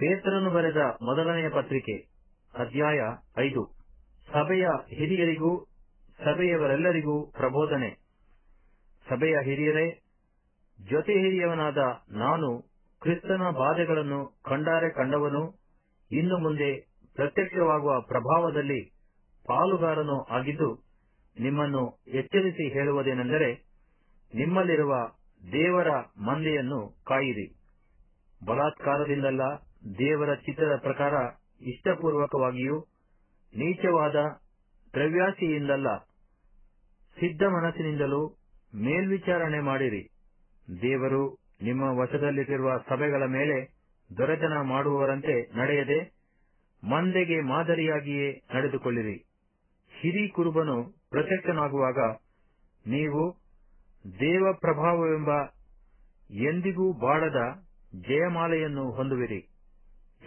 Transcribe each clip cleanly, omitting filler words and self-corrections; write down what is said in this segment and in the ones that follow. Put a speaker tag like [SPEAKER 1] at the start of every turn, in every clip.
[SPEAKER 1] ಪೇತ್ರನು ಬರೆದ ಮೊದಲನೆಯ ಪತ್ರಿಕೆ, ಅಧ್ಯಾಯ 5. ಸಭೆಯ ಹಿರಿಯರಿಗೂ ಸಭೆಯವರೆಲ್ಲರಿಗೂ ಪ್ರಬೋಧನೆ. ಸಭೆಯ ಹಿರಿಯರೇ, ಜೊತೆ ಹಿರಿಯವನಾದ ನಾನು ಕ್ರಿಸ್ತನ ಬಾಧೆಗಳನ್ನು ಕಂಡಾರೆ ಕಂಡವನು, ಇನ್ನು ಮುಂದೆ ಪ್ರತ್ಯಕ್ಷವಾಗುವ ಪ್ರಭಾವದಲ್ಲಿ ಪಾಲುಗಾರನೂ ಆಗಿದ್ದು, ನಿಮ್ಮನ್ನು ಎಚ್ಚರಿಸಿ ಹೇಳುವುದೇನೆಂದರೆ, ನಿಮ್ಮಲ್ಲಿರುವ ದೇವರ ಮಂದೆಯನ್ನು ಕಾಯಿರಿ. ಬಲಾತ್ಕಾರದಿಂದಲ್ಲ, ದೇವರ ಚಿತ್ತದ ಪ್ರಕಾರ ಇಷ್ಟಪೂರ್ವಕವಾಗಿಯೂ, ನೀಚವಾದ ದ್ರವ್ಯಾಸೆಯಿಂದಲ್ಲ, ಸಿದ್ಧ ಮನಸ್ಸಿನಿಂದಲೂ ಮೇಲ್ವಿಚಾರಣೆ ಮಾಡಿರಿ. ದೇವರು ನಿಮ್ಮ ವಶದಲ್ಲಿರುವ ಸಭೆಗಳ ಮೇಲೆ ದೊರೆತನ ಮಾಡುವವರಂತೆ ನಡೆಯದೆ, ಮಂದೆಗೆ ಮಾದರಿಯಾಗಿಯೇ ನಡೆದುಕೊಳ್ಳಿರಿ. ಹಿರಿ ಕುರುಬನು ಪ್ರತ್ಯಕ್ಷನಾಗುವಾಗ ನೀವು ದೇವ ಪ್ರಭಾವವೆಂಬ ಎಂದಿಗೂ ಬಾಡದ ಜಯಮಾಲೆಯನ್ನು ಹೊಂದುವಿರಿ.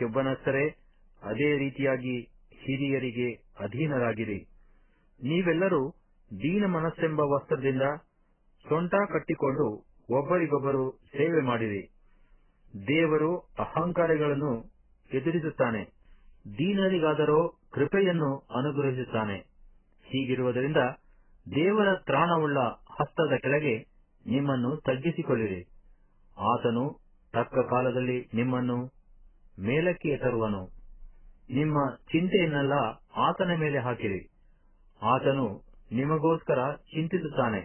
[SPEAKER 1] ಯೌವನಸ್ಥರೇ, ಅದೇ ರೀತಿಯಾಗಿ ಹಿರಿಯರಿಗೆ ಅಧೀನರಾಗಿರಿ. ನೀವೆಲ್ಲರೂ ದೀನ ಮನಸ್ಸೆಂಬ ವಸ್ತ್ರದಿಂದ ಸೊಂಟ ಕಟ್ಟಿಕೊಂಡು ಒಬ್ಬರಿಗೊಬ್ಬರು ಸೇವೆ ಮಾಡಿರಿ. ದೇವರು ಅಹಂಕಾರಿಗಳನ್ನು ಎದುರಿಸುತ್ತಾನೆ, ದೀನರಿಗಾದರೋ ಕೃಪೆಯನ್ನು ಅನುಗ್ರಹಿಸುತ್ತಾನೆ. ಹೀಗಿರುವುದರಿಂದ ದೇವರ ತ್ರಾಣವುಳ್ಳ ಹಸ್ತದ ಕೆಳಗೆ ನಿಮ್ಮನ್ನು ತಗ್ಗಿಸಿಕೊಳ್ಳಿರಿ. ಆತನು ತಕ್ಕ ಕಾಲದಲ್ಲಿ ನಿಮ್ಮನ್ನು ಮೇಲಕ್ಕೆ ತರುವನು. ನಿಮ್ಮ ಚಿಂತೆಯನ್ನೆಲ್ಲ ಆತನ ಮೇಲೆ ಹಾಕಿರಿ. ಆತನು ನಿಮಗೋಸ್ಕರ ಚಿಂತಿಸುತ್ತಾನೆ.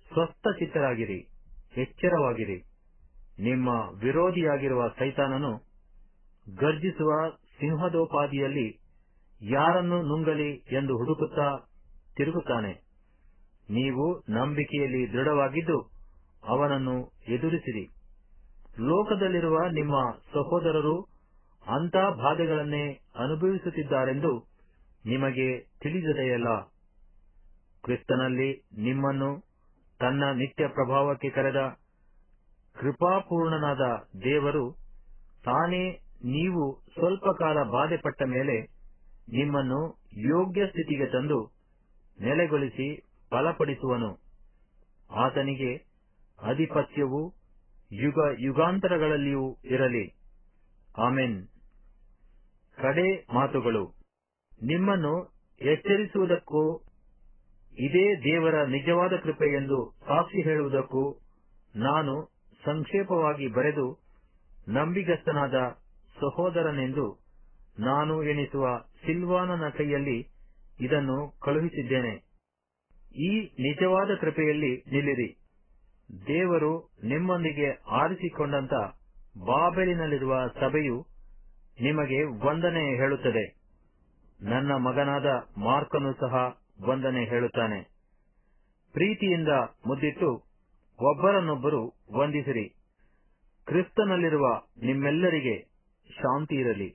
[SPEAKER 1] ಸ್ವಸ್ಥ ಚಿತ್ತರಾಗಿರಿ, ಎಚ್ಚರವಾಗಿರಿ. ನಿಮ್ಮ ವಿರೋಧಿಯಾಗಿರುವ ಸೈತಾನನು ಗರ್ಜಿಸುವ ಸಿಂಹದೋಪಾದಿಯಲ್ಲಿ ಯಾರನ್ನು ನುಂಗಲಿ ಎಂದು ಹುಡುಕುತ್ತಾ ತಿರುಗುತ್ತಾನೆ. ನೀವು ನಂಬಿಕೆಯಲ್ಲಿ ದೃಢವಾಗಿದ್ದು ಅವನನ್ನು ಎದುರಿಸಿರಿ. ಲೋಕದಲ್ಲಿರುವ ನಿಮ್ಮ ಸಹೋದರರು ಅಂಥ ಬಾಧೆಗಳನ್ನೇ ಅನುಭವಿಸುತ್ತಿದ್ದಾರೆಂದು ನಿಮಗೆ ತಿಳಿದಿದೆಯಲ್ಲ. ಕ್ರಿಸ್ತನಲ್ಲಿ ನಿಮ್ಮನ್ನು ತನ್ನ ನಿತ್ಯ ಪ್ರಭಾವಕ್ಕೆ ಕರೆದ ಕೃಪಾಪೂರ್ಣನಾದ ದೇವರು ತಾನೇ ನೀವು ಸ್ವಲ್ಪ ಕಾಲ ಬಾಧೆಪಟ್ಟ ಮೇಲೆ ನಿಮ್ಮನ್ನು ಯೋಗ್ಯ ಸ್ಥಿತಿಗೆ ತಂದು ನೆಲೆಗೊಳಿಸಿ ಬಲಪಡಿಸುವನು. ಆತನಿಗೆ ಅಧಿಪತ್ಯವು ಯುಗ ಯುಗಾಂತರಗಳಲ್ಲಿಯೂ ಇರಲಿ. ಆಮೆನ್. ಕಡೆ ಮಾತುಗಳು. ನಿಮ್ಮನ್ನು ಎಚ್ಚರಿಸುವುದಕ್ಕೂ ಇದೇ ದೇವರ ನಿಜವಾದ ಕೃಪೆ ಎಂದು ಸಾಕ್ಷಿ ಹೇಳುವುದಕ್ಕೂ ನಾನು ಸಂಕ್ಷೇಪವಾಗಿ ಬರೆದು ನಂಬಿಗಸ್ತನಾದ ಸಹೋದರನೆಂದು ನಾನು ಎಣಿಸುವ ಸಿಲ್ವಾನನ ಕೈಯಲ್ಲಿ ಇದನ್ನು ಕಳುಹಿಸಿದ್ದೇನೆ. ಈ ನಿಜವಾದ ಕೃಪೆಯಲ್ಲಿ ನಿಲ್ಲಿರಿ. ದೇವರು ನಿಮ್ಮೊಂದಿಗೆ ಆರಿಸಿಕೊಂಡಂತ ಬಾಬೆಲಿನಲ್ಲಿರುವ ಸಭೆಯು ನಿಮಗೆ ವಂದನೆ ಹೇಳುತ್ತದೆ. ನನ್ನ ಮಗನಾದ ಮಾರ್ಕನು ಸಹ ವಂದನೆ ಹೇಳುತ್ತಾನೆ. ಪ್ರೀತಿಯಿಂದ ಮುದ್ದಿಟ್ಟು ಒಬ್ಬರನ್ನೊಬ್ಬರು ವಂದಿಸಿರಿ. ಕ್ರಿಸ್ತನಲ್ಲಿರುವ ನಿಮ್ಮೆಲ್ಲರಿಗೆ ಶಾಂತಿ ಇರಲಿ.